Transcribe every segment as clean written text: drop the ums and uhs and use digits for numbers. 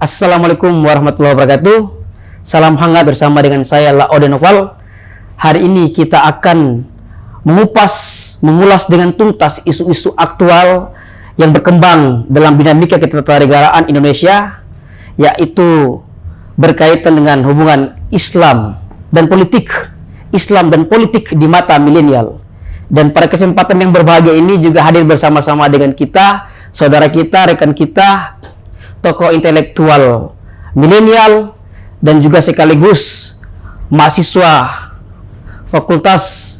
Assalamualaikum warahmatullahi wabarakatuh. Salam hangat bersama dengan saya Laode Noval. Hari ini kita akan mengulas dengan tuntas isu-isu aktual yang berkembang dalam dinamika ketatanegaraan Indonesia, yaitu berkaitan dengan hubungan Islam dan politik di mata milenial. Dan pada kesempatan yang berbahagia ini juga hadir bersama-sama dengan kita, saudara kita, rekan kita, tokoh intelektual milenial dan juga sekaligus mahasiswa Fakultas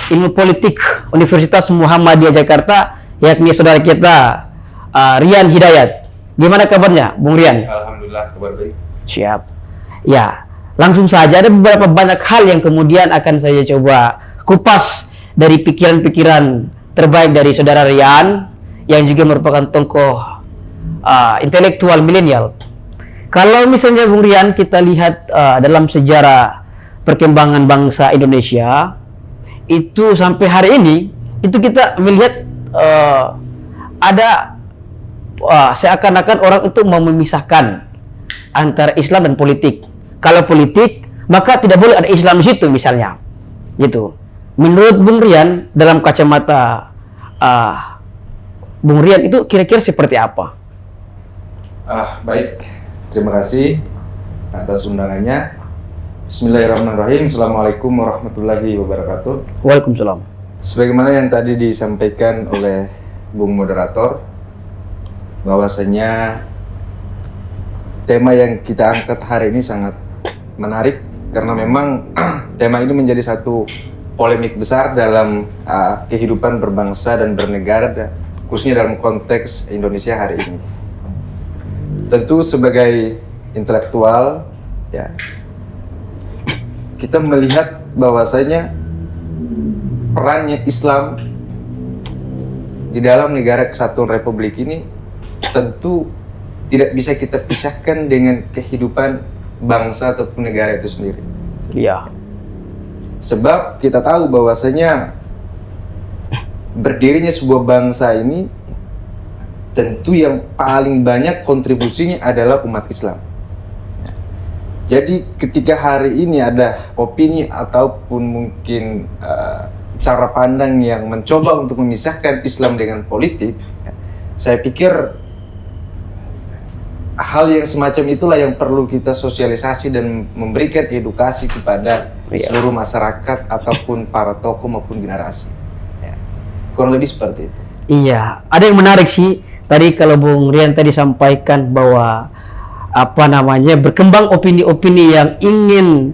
Ilmu Politik Universitas Muhammadiyah Jakarta, yakni saudara kita Rian Hidayat. Gimana kabarnya, Bung Rian? Alhamdulillah, kabar baik. Siap. Ya, langsung saja ada beberapa banyak hal yang kemudian akan saya coba kupas dari pikiran-pikiran terbaik dari saudara Rian yang juga merupakan tokoh intelektual milenial. Kalau misalnya Bung Rian kita lihat dalam sejarah perkembangan bangsa Indonesia itu sampai hari ini itu kita melihat ada seakan-akan orang itu mau memisahkan antara Islam dan politik. Kalau politik maka tidak boleh ada Islam di situ misalnya, gitu. Menurut Bung Rian dalam kacamata Bung Rian itu kira-kira seperti apa? Baik, terima kasih atas undangannya. Bismillahirrahmanirrahim. Assalamualaikum warahmatullahi wabarakatuh. Waalaikumsalam. Sebagaimana yang tadi disampaikan oleh Bung Moderator, bahwasanya tema yang kita angkat hari ini sangat menarik karena memang tema ini menjadi satu polemik besar dalam kehidupan berbangsa dan bernegara, khususnya dalam konteks Indonesia hari ini. Tentu sebagai intelektual, ya, kita melihat bahwasanya perannya Islam di dalam negara kesatuan Republik ini tentu tidak bisa kita pisahkan dengan kehidupan bangsa ataupun negara itu sendiri. Iya. Sebab kita tahu bahwasanya berdirinya sebuah bangsa ini tentu yang paling banyak kontribusinya adalah umat Islam. Jadi ketika hari ini ada opini ataupun mungkin cara pandang yang mencoba untuk memisahkan Islam dengan politik, saya pikir hal yang semacam itulah yang perlu kita sosialisasi dan memberikan edukasi kepada seluruh masyarakat ataupun para tokoh maupun generasi. Ya. Kurang lebih seperti itu. Iya, ada yang menarik sih. Tadi kalau Bung Rian tadi sampaikan bahwa berkembang opini-opini yang ingin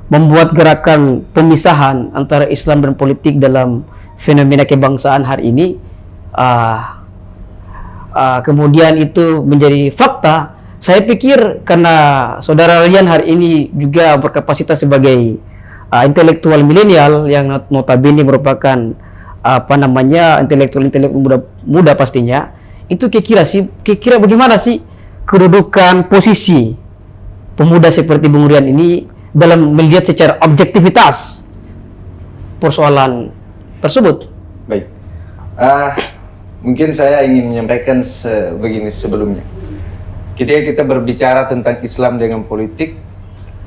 membuat gerakan pemisahan antara Islam dan politik dalam fenomena kebangsaan hari ini, kemudian itu menjadi fakta. Saya pikir karena saudara Rian hari ini juga berkapasitas sebagai intelektual milenial yang notabene merupakan intelektual muda pastinya. Itu kira-kira bagaimana sih kedudukan posisi pemuda seperti Bung Rian ini dalam melihat secara objektivitas persoalan tersebut? Baik, mungkin saya ingin menyampaikan begini sebelumnya. Ketika kita berbicara tentang Islam dengan politik,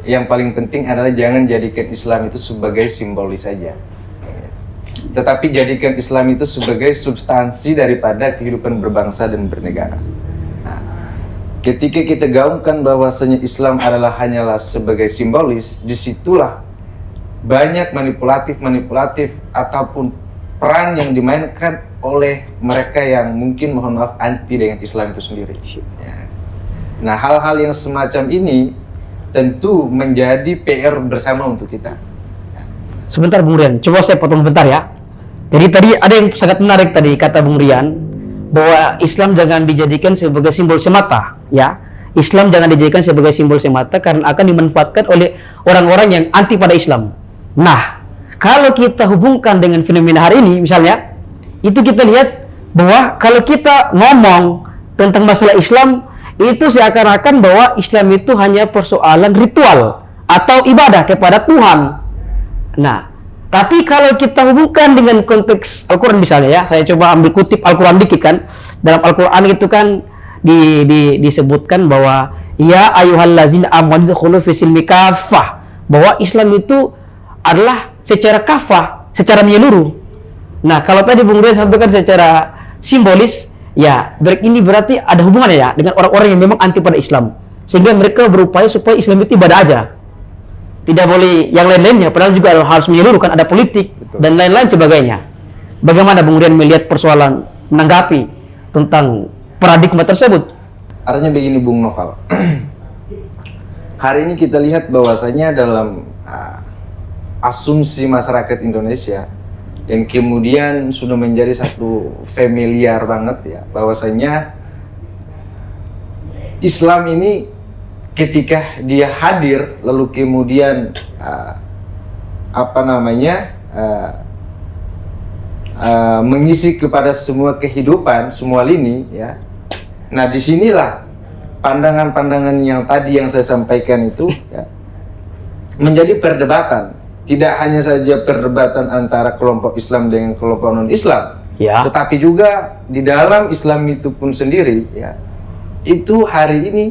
yang paling penting adalah jangan jadikan Islam itu sebagai simbolis saja, tetapi jadikan Islam itu sebagai substansi daripada kehidupan berbangsa dan bernegara. Nah, ketika kita gaungkan bahwasanya Islam hanyalah sebagai simbolis, disitulah banyak manipulatif ataupun peran yang dimainkan oleh mereka yang mungkin mohon maaf anti dengan Islam itu sendiri. Ya. Nah, hal-hal yang semacam ini tentu menjadi PR bersama untuk kita. Sebentar Bung Rian, coba saya potong bentar ya. Jadi tadi ada yang sangat menarik tadi kata Bung Rian bahwa Islam jangan dijadikan sebagai simbol semata, ya. Islam jangan dijadikan sebagai simbol semata karena akan dimanfaatkan oleh orang-orang yang anti pada Islam. Nah, kalau kita hubungkan dengan fenomena hari ini misalnya, itu kita lihat bahwa kalau kita ngomong tentang masalah Islam, itu seakan-akan bahwa Islam itu hanya persoalan ritual atau ibadah kepada Tuhan. Nah, tapi kalau kita hubungkan dengan konteks Al-Quran misalnya ya, saya coba ambil kutip Al-Quran dikit kan. Dalam Al-Quran itu kan disebutkan bahwa ya ayyuhallazina amanu dkhulu fis silmi kafah, bahwa Islam itu adalah secara kafah, secara menyeluruh. Nah, kalau tadi Bung Rey sampaikan secara simbolis, ya ini berarti ada hubungannya ya dengan orang-orang yang memang anti pada Islam, sehingga mereka berupaya supaya Islam itu ibadah aja, tidak boleh yang lain-lainnya, padahal juga harus menyeluruh, kan ada politik. Betul. Dan lain-lain sebagainya. Bagaimana Bung Rian melihat persoalan, menanggapi tentang paradigma tersebut? Artinya begini Bung Noval, hari ini kita lihat bahwasanya dalam asumsi masyarakat Indonesia yang kemudian sudah menjadi satu familiar banget ya, bahwasanya Islam ini ketika dia hadir lalu kemudian mengisi kepada semua kehidupan, semua lini ya. Nah, disinilah pandangan-pandangan yang tadi yang saya sampaikan itu ya, menjadi perdebatan. Tidak hanya saja perdebatan antara kelompok Islam dengan kelompok non-Islam, ya, tetapi juga di dalam Islam itu pun sendiri ya, itu hari ini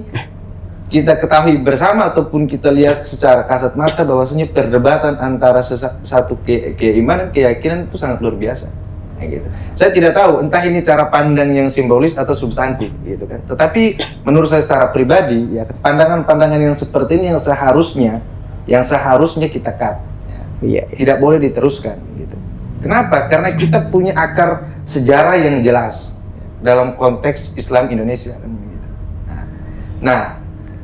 kita ketahui bersama ataupun kita lihat secara kasat mata bahwasanya perdebatan antara satu keimanan, keyakinan itu sangat luar biasa. Kayak gitu. Saya tidak tahu entah ini cara pandang yang simbolis atau substantif gitu kan. Tetapi menurut saya secara pribadi ya, pandangan-pandangan yang seperti ini yang seharusnya kita cut. Ya. Tidak boleh diteruskan gitu. Kenapa? Karena kita punya akar sejarah yang jelas dalam konteks Islam Indonesia gitu. Nah,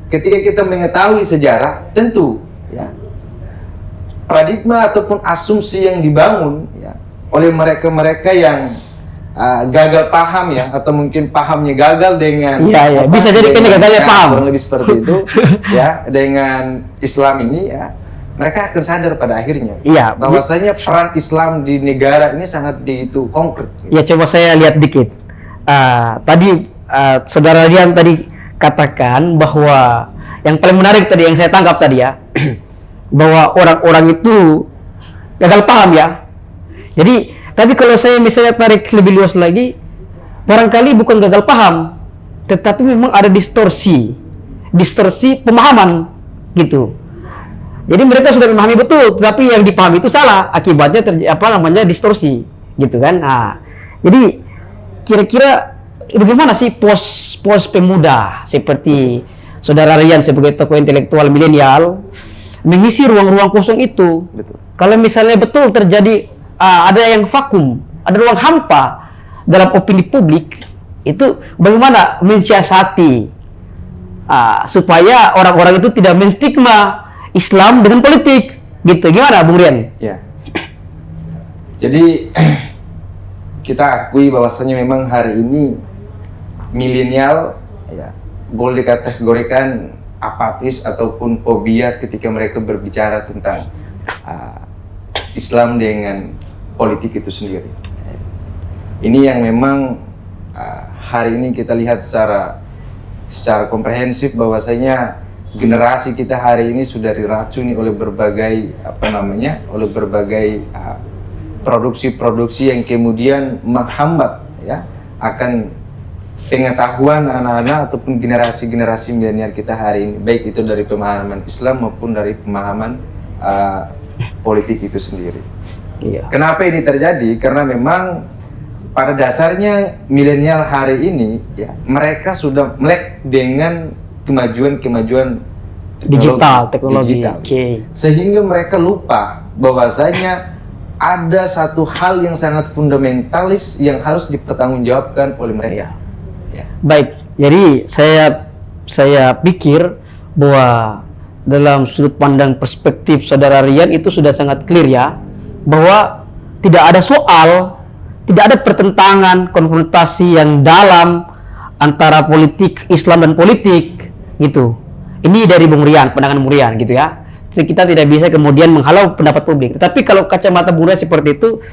ketika kita mengetahui sejarah, tentu ya, paradigma ataupun asumsi yang dibangun ya, oleh mereka-mereka yang gagal paham ya, atau mungkin pahamnya gagal dengan bisa jadi gagalnya paham, kurang lebih seperti itu ya, dengan Islam ini ya, mereka akan sadar pada akhirnya bahwasanya peran Islam di negara ini sangat begitu konkret gitu. Ya, coba saya lihat dikit. Tadi saudara Rian tadi katakan bahwa yang paling menarik tadi yang saya tangkap tadi ya, bahwa orang-orang itu gagal paham ya. Jadi, tapi kalau saya misalnya tarik lebih luas lagi, barangkali bukan gagal paham, tetapi memang ada distorsi pemahaman gitu. Jadi mereka sudah memahami betul, tetapi yang dipahami itu salah, akibatnya distorsi gitu kan. Nah, jadi kira-kira bagaimana sih pos pemuda seperti saudara Rian sebagai tokoh intelektual milenial mengisi ruang-ruang kosong itu? Betul. Kalau misalnya betul terjadi ada yang vakum, ada ruang hampa dalam opini publik, itu bagaimana mensiasati supaya orang-orang itu tidak menstigma Islam dengan politik gitu? Gimana Bung Rian? Ya. Jadi kita akui bahwasanya memang hari ini milenial ya, boleh dikategorikan apatis ataupun fobia ketika mereka berbicara tentang Islam dengan politik itu sendiri. Ini yang memang hari ini kita lihat secara komprehensif bahwasanya generasi kita hari ini sudah diracuni oleh berbagai produksi-produksi yang kemudian menghambat ya akan pengetahuan anak-anak ataupun generasi-generasi milenial kita hari ini, baik itu dari pemahaman Islam maupun dari pemahaman politik itu sendiri. Iya. Kenapa ini terjadi? Karena memang pada dasarnya milenial hari ini ya, mereka sudah melek dengan kemajuan teknologi. Okay. Sehingga mereka lupa bahwasanya ada satu hal yang sangat fundamentalis yang harus dipertanggungjawabkan oleh mereka. Ya. Baik, jadi saya pikir bahwa dalam sudut pandang perspektif saudara Rian itu sudah sangat clear ya, bahwa tidak ada soal, tidak ada pertentangan, konfrontasi yang dalam antara politik Islam dan politik gitu. Ini dari Bung Rian, pandangan Bung Rian gitu ya. Kita tidak bisa kemudian menghalau pendapat publik. Tapi kalau kacamata Bung Rian seperti itu,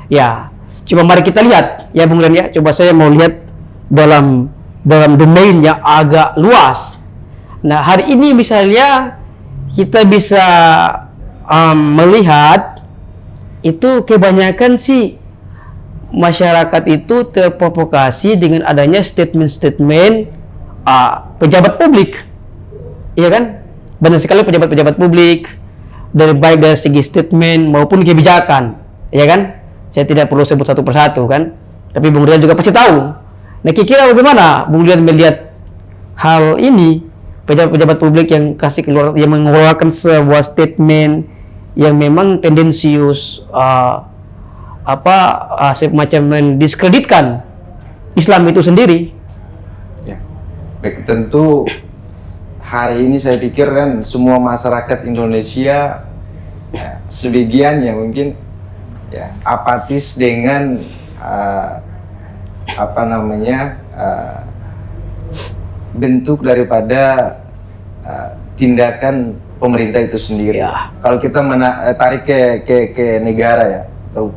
ya coba mari kita lihat ya Bung Rian ya. Coba saya mau lihat dalam domain yang agak luas. Nah, hari ini misalnya kita bisa melihat itu kebanyakan sih masyarakat itu terprovokasi dengan adanya statement-statement pejabat publik iya kan? Banyak sekali pejabat-pejabat publik dari baik dari segi statement maupun kebijakan, ya kan? Saya tidak perlu sebut satu persatu kan, tapi Bung Rian juga pasti tahu. Nah, kira-kira bagaimana Bung Rian melihat hal ini, pejabat-pejabat publik yang yang mengeluarkan sebuah statement yang memang tendensius semacam mendiskreditkan Islam itu sendiri. Ya, baik, tentu hari ini saya pikir kan semua masyarakat Indonesia ya, sebagian yang mungkin ya apatis dengan bentuk daripada tindakan pemerintah itu sendiri. Ya. Kalau kita tarik ke negara ya, atau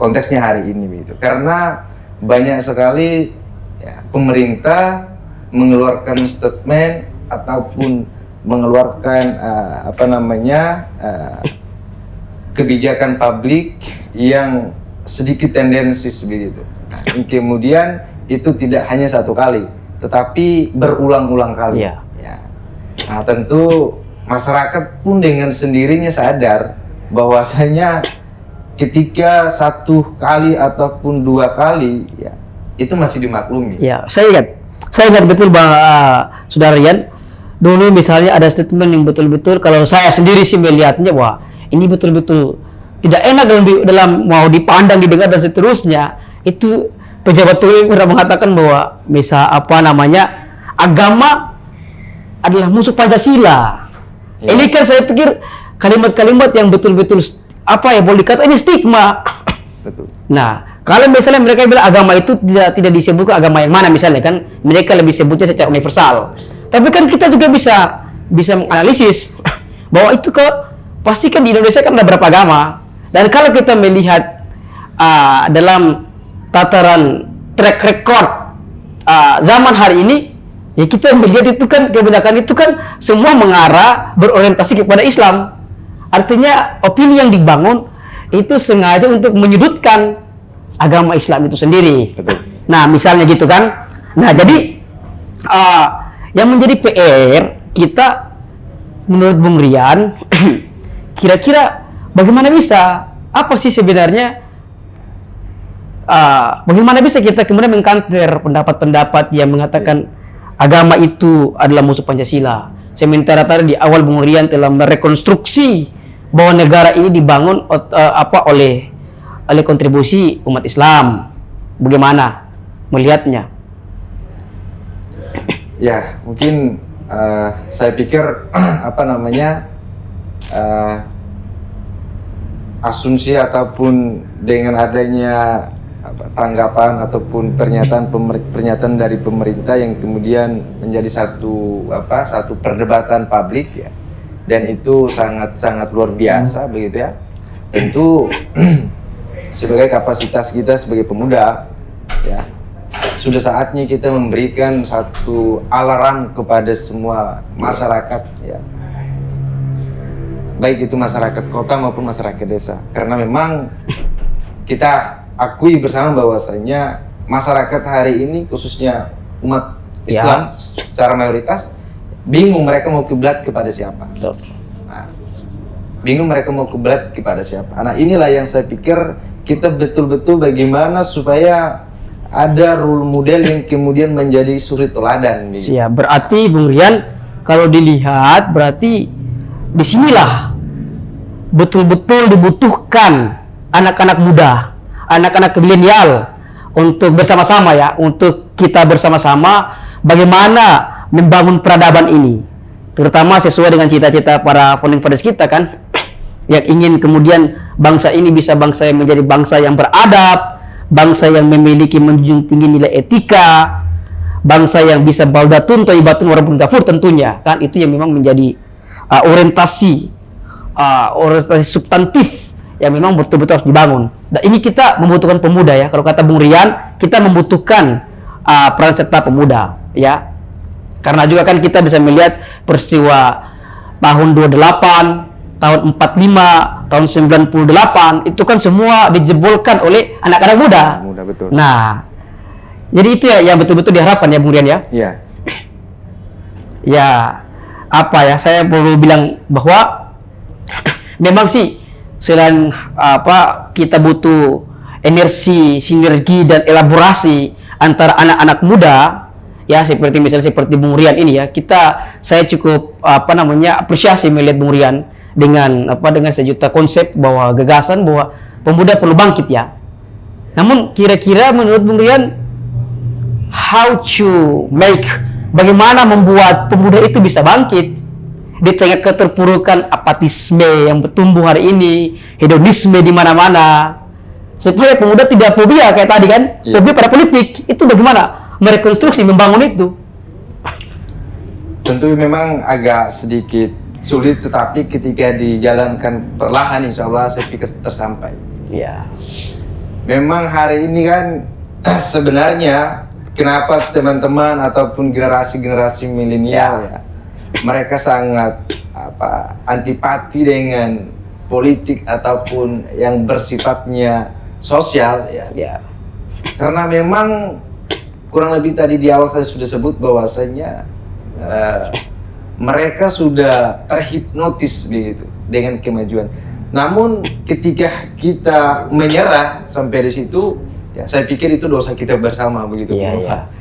konteksnya hari ini begitu, karena banyak sekali ya, pemerintah mengeluarkan statement ataupun mengeluarkan kebijakan publik yang sedikit tendensius begitu. Nah, kemudian itu tidak hanya satu kali, tetapi berulang-ulang kali. Ya. Ya. Nah, tentu masyarakat pun dengan sendirinya sadar bahwasanya ketika satu kali ataupun dua kali, ya itu masih dimaklumi. Ya, saya ingat betul Saudara Rian, dulu misalnya ada statement yang betul-betul kalau saya sendiri sih melihatnya wah ini betul-betul tidak enak dalam mau dipandang, didengar dan seterusnya. Itu pejabat publik pernah mengatakan bahwa agama adalah musuh Pancasila. Ya. Ini kan saya pikir kalimat-kalimat yang betul-betul boleh dikata ini stigma. Betul. Nah, kalau misalnya mereka bilang agama itu tidak disebutkan agama yang mana misalnya kan, mereka lebih sebutnya secara universal. Tapi kan kita juga bisa menganalisis bahwa itu pasti kan di Indonesia kan ada berapa agama. Dan kalau kita melihat dalam tataran track record zaman hari ini, ya kita melihat itu kan kebanyakan itu kan semua mengarah berorientasi kepada Islam. Artinya opini yang dibangun itu sengaja untuk menyudutkan agama Islam itu sendiri. Betul. Nah, misalnya gitu kan. Nah, jadi yang menjadi PR kita menurut Bung Rian, kira-kira bagaimana bisa? Apa sih sebenarnya? Bagaimana bisa kita kemudian mengkanter pendapat-pendapat yang mengatakan agama itu adalah musuh Pancasila? Sementara tadi di awal Bung Rian telah merekonstruksi bahwa negara ini dibangun oleh kontribusi umat Islam. Bagaimana melihatnya? Ya, mungkin saya pikir asumsi ataupun dengan adanya tanggapan ataupun pernyataan dari pemerintah yang kemudian menjadi satu perdebatan publik ya, dan itu sangat luar biasa begitu ya. Tentu sebagai kapasitas kita sebagai pemuda ya, sudah saatnya kita memberikan satu alarm kepada semua masyarakat ya, baik itu masyarakat kota maupun masyarakat desa, karena memang kita akui bersama bahwasanya masyarakat hari ini khususnya umat Islam secara mayoritas bingung mereka mau kiblat kepada siapa. Nah, bingung mereka mau kiblat kepada siapa. Nah, inilah yang saya pikir kita betul-betul bagaimana supaya ada role model yang kemudian menjadi suri teladan. Ya, berarti Bung Rian kalau dilihat berarti disinilah betul-betul dibutuhkan anak-anak muda, anak-anak milenial untuk bersama-sama ya, untuk kita bersama-sama bagaimana membangun peradaban ini, terutama sesuai dengan cita-cita para founding fathers kita kan, yang ingin kemudian bangsa ini bisa bangsa yang menjadi bangsa yang beradab, bangsa yang memiliki menjunjung tinggi nilai etika, bangsa yang bisa baldatun thayyibatun walaupun kafur tentunya kan, itu yang memang menjadi orientasi substantif yang memang betul-betul harus dibangun. Dan ini kita membutuhkan pemuda ya, kalau kata Bung Rian kita membutuhkan peran serta pemuda ya, karena juga kan kita bisa melihat peristiwa tahun 28, tahun 45, tahun 98 itu kan semua dijebolkan oleh anak-anak muda. Muda, betul. Nah, jadi itu ya yang betul-betul diharapkan ya Bung Rian ya. Iya. Ya, apa ya, saya perlu bilang bahwa memang sih selain apa, kita butuh energi, sinergi dan elaborasi antara anak-anak muda ya, seperti misalnya seperti Bung Rian ini ya. Saya cukup apa namanya, apresiasi melihat Bung Rian dengan sejuta konsep bahwa gagasan bahwa pemuda perlu bangkit ya. Namun kira-kira menurut Bung Rian, bagaimana membuat pemuda itu bisa bangkit di tengah keterpurukan apatisme yang bertumbuh hari ini, hedonisme di mana-mana, supaya pemuda tidak fobia kayak tadi kan, fobia pada politik. Itu bagaimana merekonstruksi, membangun itu? Tentu memang agak sedikit sulit, tetapi ketika dijalankan perlahan, insya Allah saya pikir tersampai. Iya. Memang hari ini kan sebenarnya kenapa teman-teman ataupun generasi-generasi milenial ya, mereka sangat antipati dengan politik ataupun yang bersifatnya sosial ya. Karena memang kurang lebih tadi di awal saya sudah sebut bahwasanya mereka sudah terhipnotis begitu dengan kemajuan. Namun ketika kita menyerah sampai di situ, ya saya pikir itu dosa kita bersama begitu.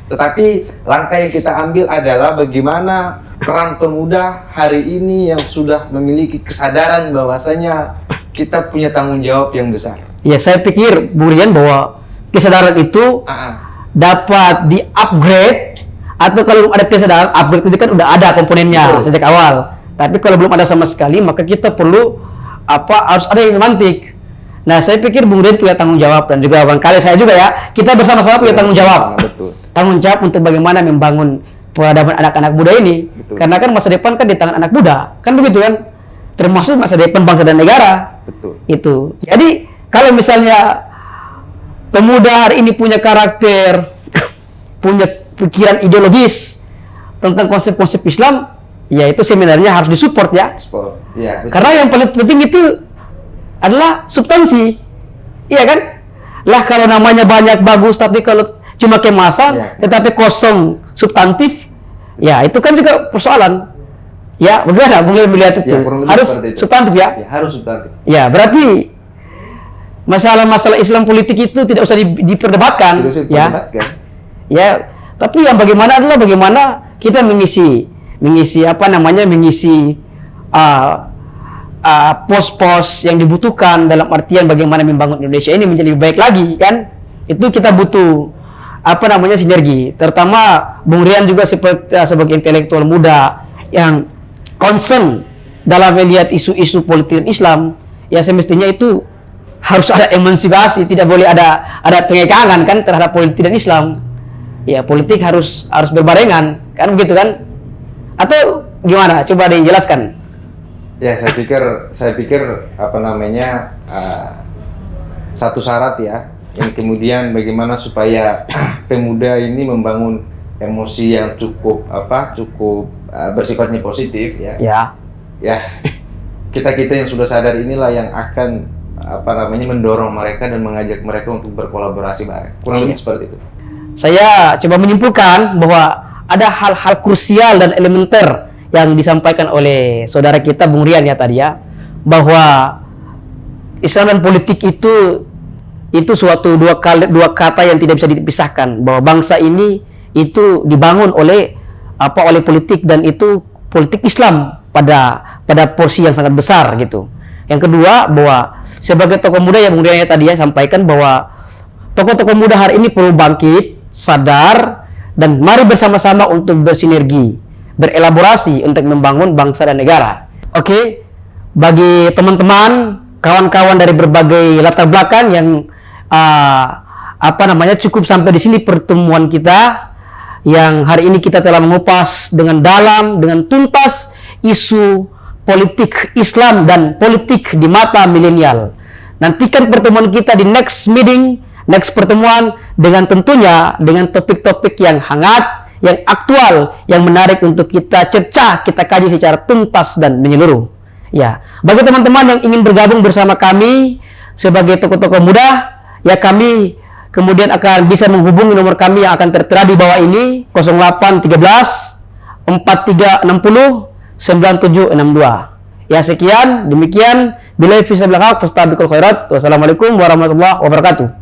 Tetapi langkah yang kita ambil adalah bagaimana peran pemuda hari ini yang sudah memiliki kesadaran bahwasanya kita punya tanggung jawab yang besar. Ya, saya pikir Bung Rian bahwa kesadaran itu dapat di-upgrade, atau kalau belum ada kesadaran, upgrade itu kan udah ada komponennya sejak awal. Tapi kalau belum ada sama sekali, maka kita perlu harus ada yang memantik. Nah, saya pikir Bung Rian punya tanggung jawab, dan juga barangkali saya juga ya, kita bersama-sama punya tanggung jawab. Tanggung jawab untuk bagaimana membangun peradaban anak-anak muda ini. Karena kan masa depan kan di tangan anak muda, kan begitu kan? Termasuk masa depan bangsa dan negara. Itu. Jadi kalau misalnya pemuda hari ini punya karakter, punya pikiran ideologis tentang konsep-konsep Islam, ya itu sebenarnya harus disupport ya. Karena yang paling penting itu adalah substansi, iya kan? Lah kalau namanya banyak bagus, tapi kalau cuma kemasan, tetapi kosong substantif, ya itu kan juga persoalan. Ya, bagaimana Bung Rian melihat itu? Harus substantif ya? Harus substantif. Ya, berarti masalah-masalah Islam politik itu tidak usah diperdebatkan, ya. Tapi yang bagaimana adalah bagaimana kita mengisi pos-pos yang dibutuhkan, dalam artian bagaimana membangun Indonesia ini menjadi lebih baik lagi kan. Itu kita butuh sinergi, terutama Bung Rian juga sebagai intelektual muda yang concern dalam melihat isu-isu politik Islam, ya semestinya itu harus ada emansipasi, tidak boleh ada pengekangan kan terhadap politik dan Islam. Ya, politik harus berbarengan kan, begitu kan? Atau gimana? Coba dijelaskan. Ya, saya pikir satu syarat ya, yang kemudian bagaimana supaya pemuda ini membangun emosi yang cukup bersifatnya positif ya. Ya, kita yang sudah sadar inilah yang akan mendorong mereka dan mengajak mereka untuk berkolaborasi bareng. Kurang lebih seperti itu. Saya coba menyimpulkan bahwa ada hal-hal krusial dan elementer yang disampaikan oleh saudara kita Bung Rian ya tadi ya, bahwa Islam dan politik itu suatu dua kata yang tidak bisa dipisahkan, bahwa bangsa ini itu dibangun oleh politik, dan itu politik Islam pada porsi yang sangat besar gitu. Yang kedua, bahwa sebagai tokoh muda yang Bung Rian tadi ya sampaikan bahwa tokoh-tokoh muda hari ini perlu bangkit, sadar, dan mari bersama-sama untuk bersinergi, berelaborasi untuk membangun bangsa dan negara. Oke, bagi teman-teman, kawan-kawan dari berbagai latar belakang yang cukup sampai di sini pertemuan kita, yang hari ini kita telah mengupas dengan dalam, dengan tuntas isu politik Islam dan politik di mata milenial. Nantikan pertemuan kita di next pertemuan, dengan tentunya dengan topik-topik yang hangat, yang aktual, yang menarik untuk kita cerca, kita kaji secara tuntas dan menyeluruh. Ya, bagi teman-teman yang ingin bergabung bersama kami sebagai tokoh-tokoh muda, ya kami kemudian akan bisa menghubungi nomor kami yang akan tertera di bawah ini, 0813 4360 9762. Ya sekian, demikian. Bila bisa belakang, fastabikul khairat. Wassalamualaikum warahmatullahi wabarakatuh.